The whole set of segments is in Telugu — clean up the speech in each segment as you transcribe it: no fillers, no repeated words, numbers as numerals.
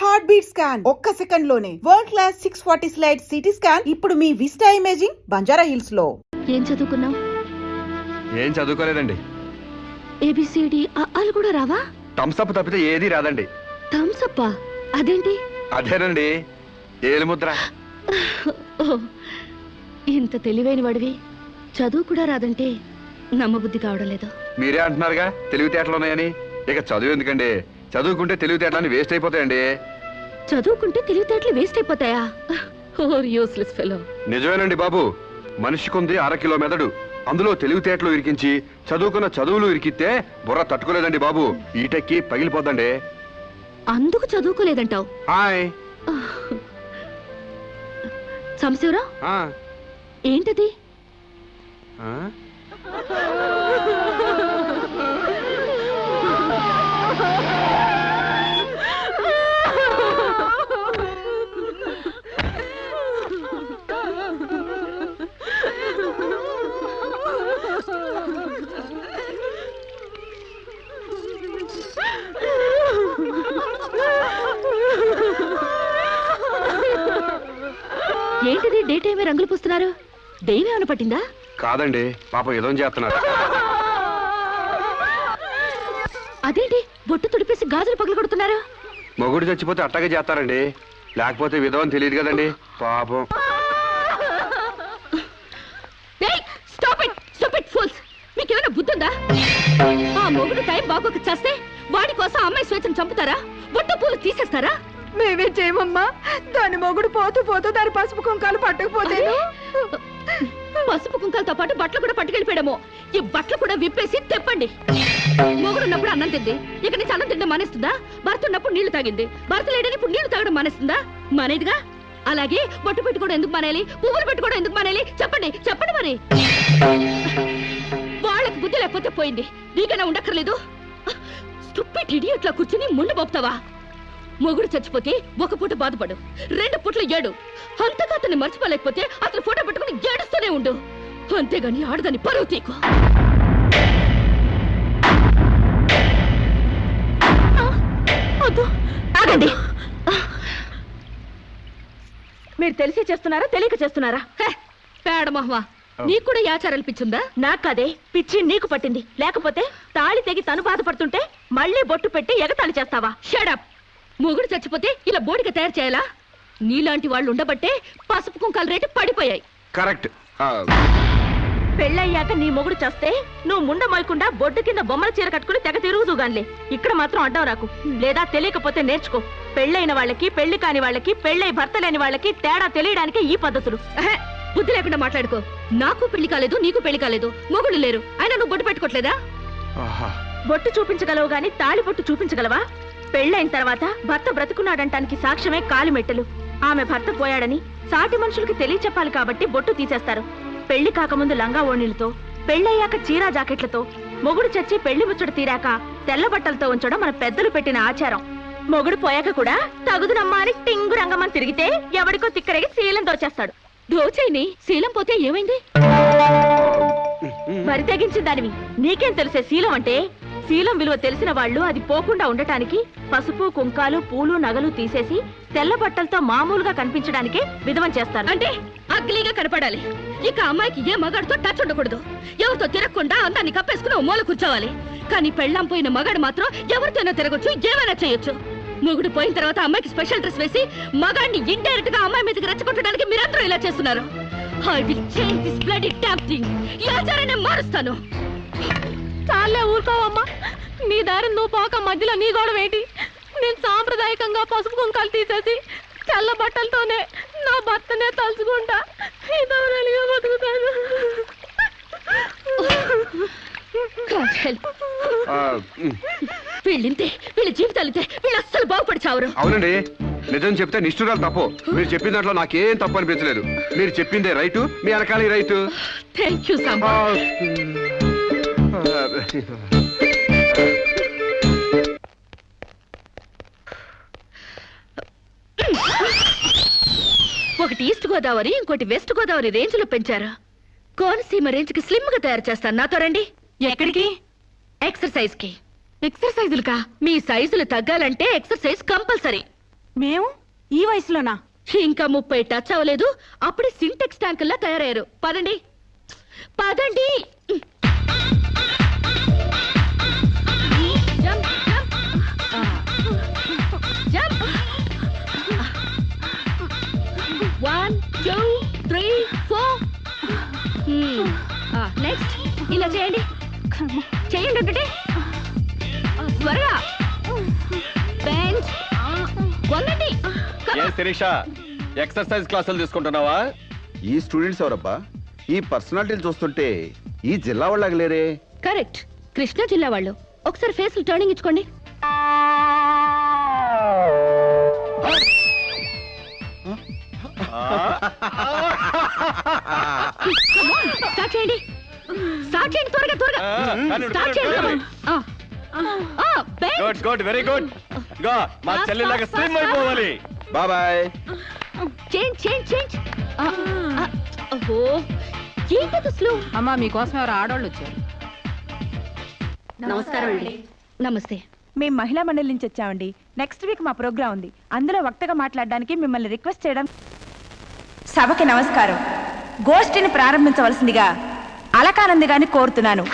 హార్ట్ బీట్ స్కాన్ ఒక్క సెకండ్ లోనే world class 640 slide CT scan ఇప్పుడు మీ విస్టా ఇమేజింగ్ బంజారా హిల్స్ లో. ఏం చదువుకున్నావు? ఏం చదువుకోలేదండి. ఏబిసిడి అలు కూడా రావా? థమ్స్ అప్ తప్పితే ఏది రాదండి. థమ్స్ అప్ అదేంటి? అదేనండి ఏలుముద్ర. ఇంత తెలివైన వాడివి చదువు కూడా రాదంటే నమ్మబుద్ధి కావడం లేదు. మీరే అంటున్నారుగా తెలివితేటలు ఉన్నాయని. ఇక చదువు ఎందుకండి, చదువుకుంటే తెలివితేటలని వేస్ట్ అయిపోతాయండి. చదువుకుంటే తెలివితేటలు వేస్ట్ అయిపోతాయా? Useless fellow. నిజమేనండి బాబు, మనిషికుంది 1/2 కిలో మెదడు, అందులో తెలివితేటలు ఇరికించి చదువుకున్న చదువులు ఇరికితే బుర్ర తట్టుకోలేదండి బాబు, ఈటెక్కి పగిలిపోద్దండి. అందుకు చదువుకోలేదంటావు? హాయ్ సంశివరా, ఏంటది? ఏంటిది డే టైమే రంగులు పూస్తున్నారు? దెయ్యం ఏమైనా పట్టిందా? కాదండి, పాపం ఏదో చేస్తున్నారు. అదేంటి బొట్టు తుడిపేసి గాజులు పగలు కొడుతున్నారు? మొగుడు చచ్చిపోతే అట్టగే చేస్తారండి, లేకపోతే విధవని తెలియదు కదండి పాపం. మీకేమైనా బుద్ధుందా? ఆ మొగుడు టైం బాగోక చేస్తే వాడి కోసం అమ్మాయి స్వేచ్ఛను చంపుతారా? బొట్టు పూలు తీసేస్తారా? మేమే చేయమమ్మా, దాని మొగుడు పోతూ పోతూ దాని పసుపు కుంకాలు పట్టకపోతే. పసుపు కుంకాలతో పాటు బట్టలు కూడా పట్టుకెళ్ళిపోయాడము. ఈ బట్టలు కూడా విప్పేసి తెప్పండి. మొగుడు ఉన్నప్పుడు అన్నం తింది, ఇక నుంచి అన్నం తింటే మానేస్తుందా? భర్త ఉన్నప్పుడు నీళ్లు తాగింది, భర్త లేడని ఇప్పుడు నీళ్లు తాగడం మానేస్తుందా? మానేదిగా. అలాగే బొట్టు పెట్టుకోవడం ఎందుకు మానేయాలి? పువ్వులు పెట్టుకోవడం ఎందుకు మానేయాలి? చెప్పండి చెప్పండి. మరి వాళ్ళకి బుద్ధి లేకపోతే పోయింది, నీకైనా ఉండక్కర్లేదు. స్టూపిడ్ ఇడియట్లా కూర్చుని ముందు పోపుతావా? మొగుడు చచ్చిపోతే ఒక పూట బాధపడు, 2 పూటలు ఏడు. అంతగా అతన్ని మర్చిపోలేకపోతే అతను ఫోటో పెట్టుకుని ఏడుస్తూనే ఉండు. అంతేగాని ఆడదాన్ని పరువు తీకు. ఆగండి. మీరు తెలిసి చేస్తున్నారా తెలియక చేస్తున్నారా? పేడమహ్వా, నీకు కూడా ఆచారాలు పిచ్చుందా? నాకదే పిచ్చి నీకు పట్టింది. లేకపోతే తాళి తెగి తను బాధపడుతుంటే మళ్ళీ బొట్టు పెట్టి ఎగతాళి చేస్తావా? షడప్. మొగుడు చచ్చిపోతే ఇలా బోడిగా తయారు చేయాలా? నీలాంటి వాళ్ళు ఉండబట్టే పసుపు కుంకాల రేటు పడిపోయాయి. కరెక్ట్. పెళ్ళయ్యాక నీ మొగుడు చేస్తే నువ్వు ముండ మోయకుండా బొడ్డు కింద బొమ్మల చీర కట్టుకుని తెగ తిరుగుదుగాన్లే. ఇక్కడ మాత్రం అడ్డం రాకు, లేదా తెలియకపోతే నేర్చుకో. పెళ్ళైన వాళ్ళకి, పెళ్లి కాని వాళ్ళకి, పెళ్ళై భర్త లేని వాళ్ళకి తేడా తెలియడానికి ఈ పద్ధతులు. బుద్ధి లేకుండా మాట్లాడుకో. నాకు పెళ్లి కాలేదు, నీకు పెళ్లి కాలేదు, మొగుడు లేరు, అయినా నువ్వు బొట్టు పెట్టుకోవట్లేదా? బొట్టు చూపించగలవు గాని తాళి బొట్టు చూపించగలవా? పెళ్ళైన తర్వాత భర్త బ్రతుకున్నాడంటానికి సాక్ష్యమే కాలిమెట్టెలు. ఆమె భర్త పోయాడని సాటి మనుషులకి తెలియచెప్పాలి కాబట్టి బొట్టు తీసేస్తారు. పెళ్లి కాకముందు లంగా ఓణీలతో, పెళ్ళయ్యాక చీరా జాకెట్లతో, మొగుడు చచ్చి పెళ్లి ముచ్చట తీరాక తెల్ల బట్టలతో ఉంచడం మన పెద్దలు పెట్టిన ఆచారం. మొగుడు పోయాక కూడా తగుదునమ్మా అని టింగు రంగమని తిరిగితే ఎవడికో తిక్కరగి శీలం దోచేస్తాడు. దోచేయని శీలం పోతే ఏమైంది? మరి తెగించిన దానివి నీకేం తెలిసే శీలం అంటే? శీలం విలువ తెలిసిన వాళ్ళు అది పోకుండా ఉండటానికి పసుపు కుంకాలు పూలు నగలు తీసేసి తెల్ల బట్టలతో మామూలుగా కనిపించడానికే విధవం చేస్తారు. అంటే అగ్లీగా కనపడాలి. ఇక అమ్మాయికి ఏ మగాడితో టచ్ ఉండకూడదు, ఎవరితో తిరగకుండా అందాన్ని కప్పేసుకుని ఓ మూల కూర్చోవాలి. కానీ పెళ్ళాం పోయిన మగాడు మాత్రం ఎవరితోనో తిరగొచ్చు, ఏమైనా చేయొచ్చు. మొగుడు పోయిన తర్వాత అమ్మాయికి స్పెషల్ డ్రెస్ వేసి మగాడిని ఇండైరెక్ట్ గా అమ్మాయి మీదకి రెచ్చగొట్టడానికి మీరందరూ ఇలా చేస్తున్నారు. I will change this bloody damn thing. ఈ ఆచారాన్ని మారుస్తాను. చాలే ఊరుకోవమ్మా, నీ దారి నువ్వు పోక మధ్యలో నీ గొడవ ఏంటి? నేను సాంప్రదాయకంగా పసుపు కుంకాలు తీసేసి తెల్ల బట్టలతోనే నా భర్తనే తలుచుకుంటా ఇదవరలిగా బతుకుతాను. వీళ్ళింతే, వీళ్ళ జీవితాలితే, వీళ్ళు అస్సలు బాగుపడి చావరు. అవునండి, నిజం చెప్తే నిష్ఠురాలు తప్పు. మీరు చెప్పిన దాంట్లో నాకేం తప్పు అనిపించలేదు. మీరు చెప్పిందే రైటు, మీ వెనకాల రైటు. Thank you Samba. ఒకటి ఈస్ట్ గోదావరి, ఇంకోటి వెస్ట్ గోదావరి రేంజ్ లో పెంచారు. కోనసీమ రేంజ్ కి స్లిమ్ గా తయారు చేస్తాను. నాతో రండి. ఎక్కడికి? ఎక్సర్సైజ్ కి. ఎక్సర్సైజులుకా? మీ సైజులు తగ్గాలంటే ఎక్సర్సైజ్ కంపల్సరీ. మేము ఈ వయసులోనా? ఇంకా 30 టచ్ అవ్వలేదు, అప్పుడే సింటెక్స్ ట్యాంకుల్లా తయారయ్యారు. పదండి పదండి. Jump, jump. జంప్. 1 2 3 4. నెక్స్ట్ ఇలా చేయండి, చేయండి ఉంటుంటే త్వరగా. బెంచ్ వంగండి. శిరీష, ఎక్సర్సైజ్ క్లాసులు తీసుకుంటున్నావా? ఈ స్టూడెంట్స్ ఎవరబ్బా? ఈ పర్సనాలిటీలు చూస్తుంటే ఈ జిల్లా వాళ్ళకి లేరే. కరెక్ట్, కృష్ణా జిల్లా వాళ్ళు. ఒకసారి ఫేస్ టర్నింగ్ ఇచ్చుకోండి. స్టార్ట్ చేయండి, స్టార్ట్ చేయండి, త్వరగా త్వరగా స్టార్ట్ చేయండి. Good good, very good. గా మా చెల్లిలాగా స్లిమ్ అయిపోవాలి. బాబాయ్. Change change change. ఓహో, ఏంటది అసలు? అమ్మా మీకోసం ఎవరు ఆడవాళ్ళు వచ్చారు. నమస్కారం అండి. నమస్తే. మేము మహిళా మండలి నుంచి వచ్చామండి. నెక్స్ట్ వీక్ మా ప్రోగ్రాం ఉంది, అందులో వక్తగా మాట్లాడడానికి మిమ్మల్ని రిక్వెస్ట్ చేయడం. సభకి నమస్కారం. గోష్ఠిని ప్రారంభించవలసిందిగా అలకానంది గారిని కోరుతున్నాను.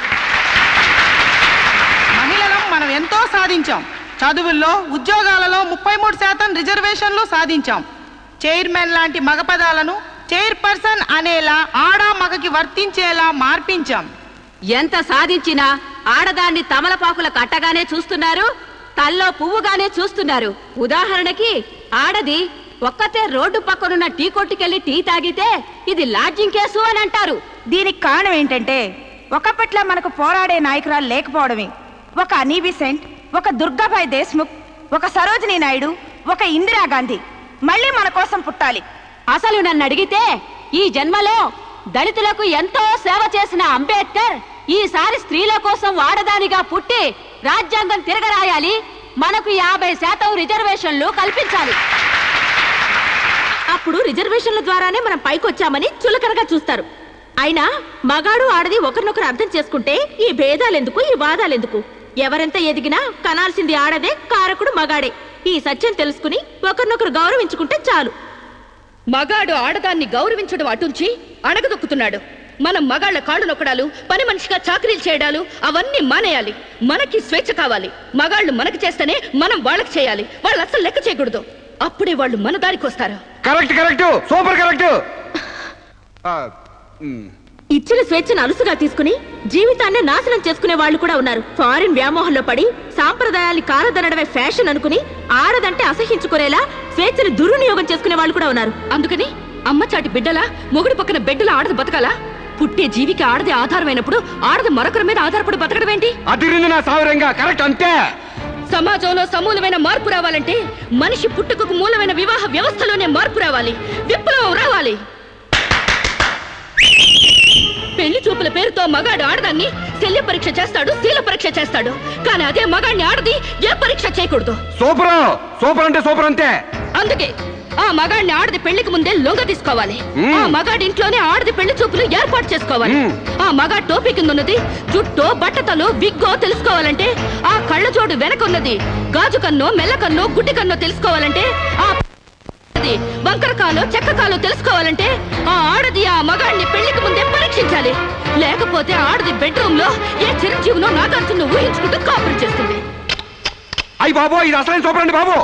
మహిళలం మనం ఎంతో సాధించాం. చదువుల్లో, ఉద్యోగాలలో 33% రిజర్వేషన్లు సాధించాం. చైర్మన్ లాంటి మగ పదాలను చైర్పర్సన్ అనేలా ఆడా మగకి వర్తించేలా మార్పించాం. ఎంత సాధించినా ఆడదాన్ని తమలపాకుల కట్టగానే చూస్తున్నారు, తల్లో పువ్వుగానే చూస్తున్నారు. ఉదాహరణకి ఆడది ఒక్కతే రోడ్డు పక్కనున్న టీ కొట్టుకెళ్లి టీ తాగితే ఇది లాడ్జింగ్ కేసు అని అంటారు. దీనికి కారణం ఏంటంటే ఒకప్పట్లా మనకు పోరాడే నాయకురాలు లేకపోవడమే. ఒక అనీ బిసెంట్, ఒక దుర్గాబాయ్ దేశ్ముఖ్, ఒక సరోజినీ నాయుడు, ఒక ఇందిరాగాంధీ మళ్ళీ మన కోసం పుట్టాలి. అసలు నన్ను అడిగితే ఈ జన్మలో దళితులకు ఎంతో సేవ చేసిన అంబేద్కర్ ఈసారి స్త్రీల కోసం వాడదానిగా పుట్టి రాజ్యాంగం తిరగరాయాలి, మనకు 50% రిజర్వేషన్లు కల్పించాలి. అప్పుడు రిజర్వేషన్ల ద్వారానే మనం పైకొచ్చామని చులకనగా చూస్తారు. అయినా మగాడు ఆడది ఒకరినొకరు అర్థం చేసుకుంటే ఈ భేదాలెందుకు, ఈ వాదాలెందుకు? ఎవరెంత ఎదిగినా కనాల్సింది ఆడదే, కారకుడు మగాడే. ఈ సత్యం తెలుసుకుని ఒకరినొకరు గౌరవించుకుంటే చాలు. మగాడు ఆడదాన్ని గౌరవించడం అటుంచి అణగదొక్కుతున్నాడు. మనం మగాళ్ల కాళ్ళు నొక్కడాలు, పని మనిషిగా చాకరీలు చేయడాలు అవన్నీ మానేయాలి. మనకి స్వేచ్ఛ కావాలి. మగాళ్ళు మనకి చేస్తేనే మనం వాళ్ళకి చేయాలి. వాళ్ళు అసలు లెక్క చేయకూడదు. అప్పుడే వాళ్ళు మన దారికి వస్తారు. Correct correct, super correct. ఇచ్చిన స్వేచ్ఛను అలుసుగా తీసుకుని జీవితాన్ని నాశనం చేసుకునే వాళ్ళు కూడా ఉన్నారు. ఫారిన్ వ్యామోహంలో పడి సాంప్రదాయాల్ని కాలదనడమే ఫ్యాషన్ అనుకుని ఆడదంటే అసహించుకునేలా స్వేచ్ఛను దుర్వినియోగం చేసుకునే వాళ్ళు కూడా ఉన్నారు. అందుకని అమ్మ చాటి బిడ్డలా, మొగుడు పక్కన బిడ్డలా ఆడది బతకాలా? పుట్టే జీవికి ఆడది ఆధారమైనప్పుడు ఆడది మరొకరి మీద ఆధారపడి బతకడం ఏంటి? అదిరింది నా సావిరంగా. కరెక్ట్, అంతే. సమాజంలో సమూలమైన మార్పు రావాలంటే మనిషి పుట్టుకకు మూలమైన వివాహ వ్యవస్థలోనే మార్పు రావాలి, విప్లవం రావాలి. పెళ్లి చూపుల పేరుతో మగాడు ఆడదాన్ని శల్య పరీక్ష చేస్తాడు, శీల పరీక్ష చేస్తాడు. కానీ అదే మగాడిని ఆడది ఏ పరీక్ష చేయకూడదు. సూపర్, సూపర్ అంటే సూపర్ అంతే. అందుకే ఆ మగాడిని ఆడది పెళ్లికి ముందే లొంగ తీసుకోవాలి. ఆ మగాడి ఇంట్లోనే ఆడది పెళ్లి చూపులు ఏర్పాటు చేసుకోవాలి. ఆ మగాడి టోపీ కింద ఉన్నది జుట్టో, బట్టతలో, విగ్గో తెలుసుకోవాలంటే, ఆ కళ్ళ జోడు వెనక ఉన్నది గాజు కన్నో, మెల్ల కన్నో, గుడ్డి కన్నో తెలుసుకోవాలంటే, ఆ వంకరకాలో, చెక్కకాలో తెలుసుకోవాలంటే ఆ ఆడది ఆ మగాడిని పెళ్లికి ముందే పరీక్షించాలి. లేకపోతే ఆడది బెడ్రూమ్ లో ఏ చిరంజీవినో నాగార్జున ఊహించుకుంటూ కాపురం చేస్తుంది. అయ్యి బాబు, ఇది అసలైన సూపర్ అండి బాబు.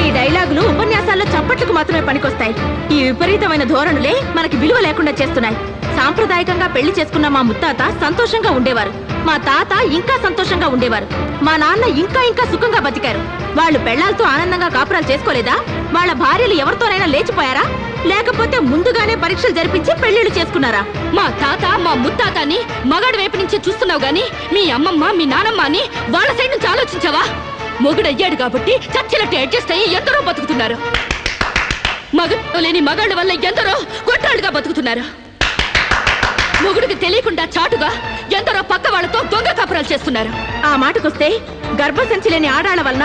ఈ డైలాగులు ఉపన్యాసాల్లో చప్పట్లకు మాత్రమే పనికొస్తాయి. ఈ విపరీతమైన ధోరణులే మనకి విలువ లేకుండా చేస్తున్నాయి. సాంప్రదాయకంగా పెళ్లి చేసుకున్న మా ముత్తాత సంతోషంగా ఉండేవారు. మా తాత ఇంకా సంతోషంగా ఉండేవారు. మా నాన్న ఇంకా ఇంకా సుఖంగా బతికారు. వాళ్ళు పెళ్లాలతో ఆనందంగా కాపురాలు చేసుకోలేదా? వాళ్ళ భార్యలు ఎవరితోనైనా లేచిపోయారా? లేకపోతే ముందుగానే పరీక్షలు జరిపించి పెళ్లిళ్ళు చేసుకున్నారా? మా తాత, మా ముత్తాతని మగాడి వైపు నుంచి చూస్తున్నావు గాని మీ అమ్మమ్మ, మీ నానమ్మ అని వాళ్ళ సైడ్ నుంచి ఆలోచించావా? మొగుడయ్యాడు కాబట్టి చచ్చినట్టు అడ్జస్ట్ అయ్యి ఎందరో బతుకుతున్నారు. మగ లేని మగాళ్ళ వల్ల ఎందరో కొట్టాళ్ళుగా బతుకుతున్నారు. మొగుడికి తెలియకుండా చాటుగా ఎందరో పక్క వాళ్ళతో దొంగ కాపురాలు చేస్తున్నారు. ఆ మాటకొస్తే గర్భసంచి లేని ఆడాళ్ల వలన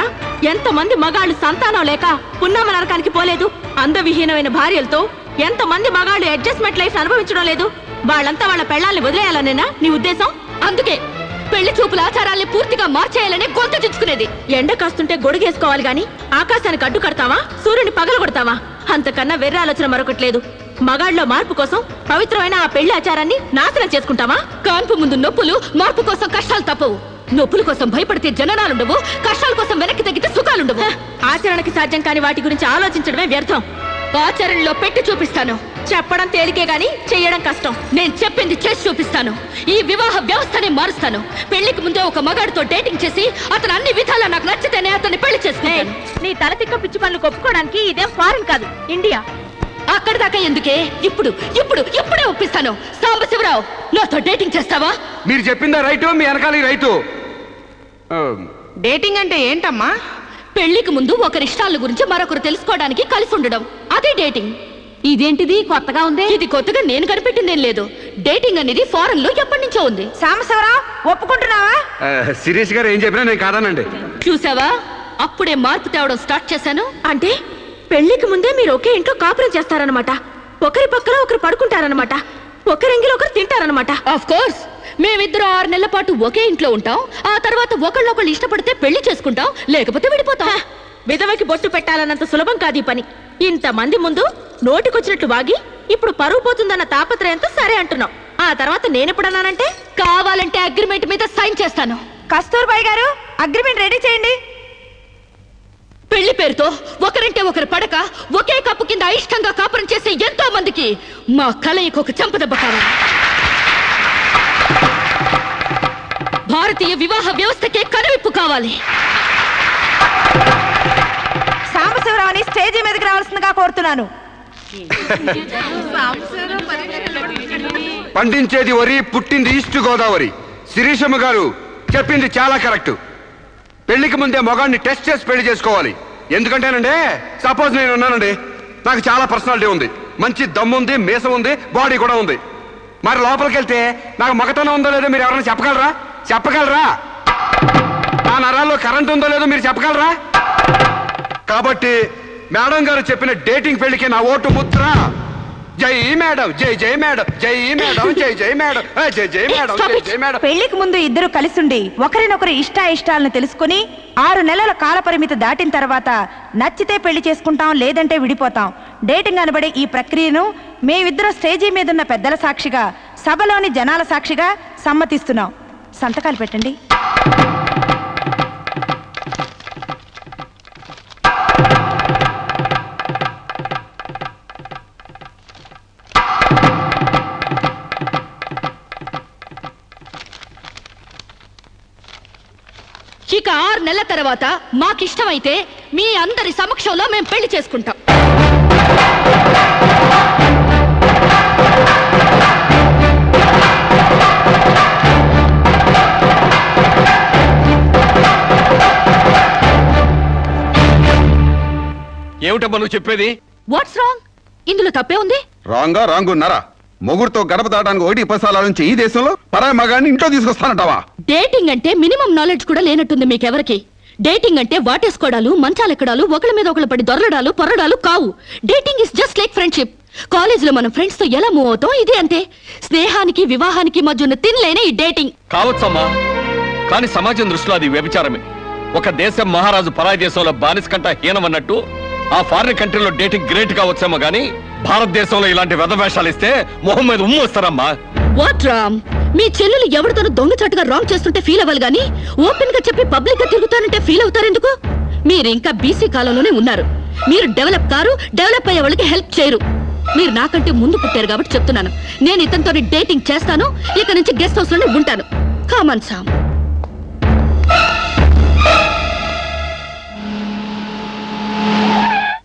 ఎంతమంది మగాళ్ళు సంతానం లేక పున్నామ నరకానికి పోలేదు? అందవిహీనమైన భార్యలతో ఎంతమంది మగాళ్ళు అడ్జస్ట్మెంట్ లైఫ్ అనుభవించడం లేదు? వాళ్ళంతా వాళ్ళ పెళ్లాల్ని వదిలేయాలనేనా నీ ఉద్దేశం? అందుకే పెళ్లి చూపుల ఆచారాల్ని పూర్తిగా మార్చేయాలని గొంతు చించుకునేది. ఎండ కాస్తుంటే గొడుగేసుకోవాలి గాని ఆకాశానికి అడ్డు కడతావా, సూర్యుని పగల కొడతావా? అంతకన్నా వెర్ర ఆలోచన మరొకట్లేదు. మగాళ్ళలో మార్పు కోసం పవిత్రమైన ఆ పెళ్లి ఆచారాన్ని నాశనం చేసుకుంటావా? కాన్పు ముందు నొప్పులు, మార్పు కోసం కష్టాలు తప్పవు. నొప్పుల కోసం భయపడితే జననాలుండవు, కష్టాల కోసం వెనక్కి తగ్గితే సుఖాలుండవు. ఆచరణకి సాధ్యం కాని వాటి గురించి ఆలోచించడమే వ్యర్థం. ఆచరణలో పెట్టి చూపిస్తాను. చెప్పడం తేలికే గాని చెయ్యడం కష్టం. నేను చెప్పింది చేసి చూపిస్తాను. ఈ వివాహ వ్యవస్థని మారుస్తాను. పెళ్లికి ముందే ఒక మగాడితో డేటింగ్ చేసి అతను అన్ని విధాలా నాకు నచ్చితేనే అతన్ని పెళ్లి చేసుకుంటాను. నీ తల తిక్క పిచ్చి పనులు కొప్పుకోవడానికి ఇదేం ఫారెన్ కాదు, ఇండియా. అక్కడి దాకా ఎందుకే? ఇప్పుడే ఒప్పిస్తాను. సాంబశివరావు, నాతో డేటింగ్ చేస్తావా? మీరు చెప్పిందా రైటు, మీ వెనకాల రైటు. డేటింగ్ అంటే ఏంటమ్మా? పెళ్లికి ముందు ఒకరి ఇష్టాల గురించి మరొకరు తెలుసుకోవడానికి కలిసి ఉండడం, అదే డేటింగ్. ఇదేంటిది కొత్తగా ఉంది? ఇది కొత్తగా నేను కనిపెట్టిందేం లేదు. డేటింగ్ అనేది ఫారెన్ లో ఎప్పటి నుంచో ఉంది. సాంబశివరావు, ఒప్పుకుంటున్నావా? శిరీష్ గారు ఏం చెప్పినా నేను కాదానండి. చూసావా, అప్పుడే మార్పు తేవడం స్టార్ట్ చేశాను. అంటే పెళ్లికి ముందే మీరు ఒకే ఇంట్లో కాపురం చేస్తారనమాట. ఒకరి పక్కన ఒకరు పడుకుంటారనమాట. ఒకరింగిలో ఒకరు తింటారనమాట. ఆఫ్ కోర్స్, మేమిద్దరం 6 నెలల పాటు ఒకే ఇంట్లో ఉంటాం. ఆ తర్వాత ఒకళ్ళొకళ్ళు ఇష్టపడితే పెళ్లి చేసుకుంటాం, లేకపోతే విడిపోతాం. విధవకి బొట్టు పెట్టాలన్నంత సులభం కాదు ఈ పని. ఇంతమంది ముందు నోటికొచ్చినట్లు వాగి ఇప్పుడు పరువు పోతుందన్న తాపత్రయంతో సరే అంటున్నాం. ఆ తర్వాత నేనెప్పుడన్నానంటే కావాలంటే అగ్రిమెంట్ మీద సైన్ చేస్తాను. కస్తూర్బాయ్ గారు, అగ్రిమెంట్ రెడీ చేయండి. పెళ్లి పేరుతో ఒకరంటే ఒకరు పడక ఒకే కప్పు కింద అయిష్టంగా కాపురం చేసే ఎంతో మందికి మా కలయిక ఒక చెంపదెబ్బ కావాలి. భారతీయ వివాహ వ్యవస్థకే కనువిప్పు కావాలి. సాంబశివరావుని స్టేజీ మీదకి రావాల్సిందిగా కోరుతున్నాను. పండించేది వరి, పుట్టింది ఈస్ట్ గోదావరి. శిరీషమ్మ గారు చెప్పింది చాలా కరెక్ట్. పెళ్లికి ముందే మొగాన్ని టెస్ట్ చేసి పెళ్లి చేసుకోవాలి. ఎందుకంటేనండి, సపోజ్ నేను ఉన్నానండి, నాకు చాలా పర్సనాలిటీ ఉంది, మంచి దమ్ము ఉంది, మీసం ఉంది, బాడీ కూడా ఉంది. మరి లోపలికి వెళ్తే నాకు మగతనం ఉందో లేదో మీరు ఎవరైనా చెప్పగలరా? నా నరాల్లో కరెంట్ ఉందో లేదో మీరు చెప్పగలరా? కాబట్టి మేడం గారు చెప్పిన డేటింగ్ పెళ్లికి నా ఓటు ముద్ర. జై మేడం, జై మేడం, జై మేడం, జై మేడం, జై మేడం, జై మేడం. పెళ్లికి ముందు ఇద్దరు కలిసుండి ఒకరినొకరు ఇష్టాలను తెలుసుకుని 6 నెలల కాల పరిమితి దాటిన తర్వాత నచ్చితే పెళ్లి చేసుకుంటాం, లేదంటే విడిపోతాం. డేటింగ్ అనబడే ఈ ప్రక్రియను మేమిద్దరం స్టేజీ మీదున్న పెద్దల సాక్షిగా, సభలోని జనాల సాక్షిగా సమ్మతిస్తున్నాం. సంతకాలు పెట్టండి. ఇక 6 నెలల తర్వాత మాకిష్టమైతే మీ అందరి సమక్షంలో మేము పెళ్లి చేసుకుంటాం. ఏమిటమ్మా నువ్వు చెప్పేది? What's wrong? ఇందులో తప్పే ఉంది? రాంగున్నారా? మొగుడుతో గడప దాటానికి 1 పసాల నుంచి ఈ దేశంలో పరాయి మగాన్ని ఇంట్లో తీసుకొస్తానంటావా? డేటింగ్ అంటే మినిమం నాలెడ్జ్ కూడా లేనట్టుంది మీకెవరికి. డేటింగ్ అంటే వాటేసుకోవడాలు, మంచాలెక్కడాలు, ఒకళ్ళ మీద ఒకళ్ళు పడి దొరలడాలు, పొరడాలు కావు. Dating is just like friendship. కాలేజీలో మనం ఫ్రెండ్స్ తో ఎలా మూవ్ అవుతాం, ఇది అంతే. స్నేహానికి వివాహానికి మధ్య ఉన్న తినలేనే ఈ డేటింగ్. కావచ్చమ్మా, కానీ సమాజం దృష్టిలో అది వ్యభిచారమే. ఒక దేశం మహారాజు పరాయి దేశంలో బానిస కంట హీనమన్నట్టు ఆ ఫారిన్ కంట్రీలో డేటింగ్ గ్రేట్ కావచ్చేమో గానీ భారతదేశంలో ఇలాంటి వెధవేషాలు ఇస్తే మొహం మీద ఉమ్ము వస్తారమ్మా. వాట్ రామ్? మీ చెల్లెలు ఎవరితోనూ దొంగచాటుగా రాంగ్ చేస్తుంటే ఫీల్ అవ్వాలి గానీ ఓపెన్ గా చెప్పి పబ్లిక్ గా తిరుగుతానంటే ఫీల్ అవుతారెందుకు? మీరు ఇంకా బీసీ కాలంలోనే ఉన్నారు. మీరు డెవలప్ కారు, డెవలప్ అయ్యే వాళ్ళకి హెల్ప్ చేయరు. మీరు నాకంటే ముందు పుట్టారు కాబట్టి చెప్తున్నాను. నేను ఇతనితో డేటింగ్ చేస్తాను, ఇక నుంచి గెస్ట్ హౌస్ లోనే ఉంటాను. కామన్ సామ్.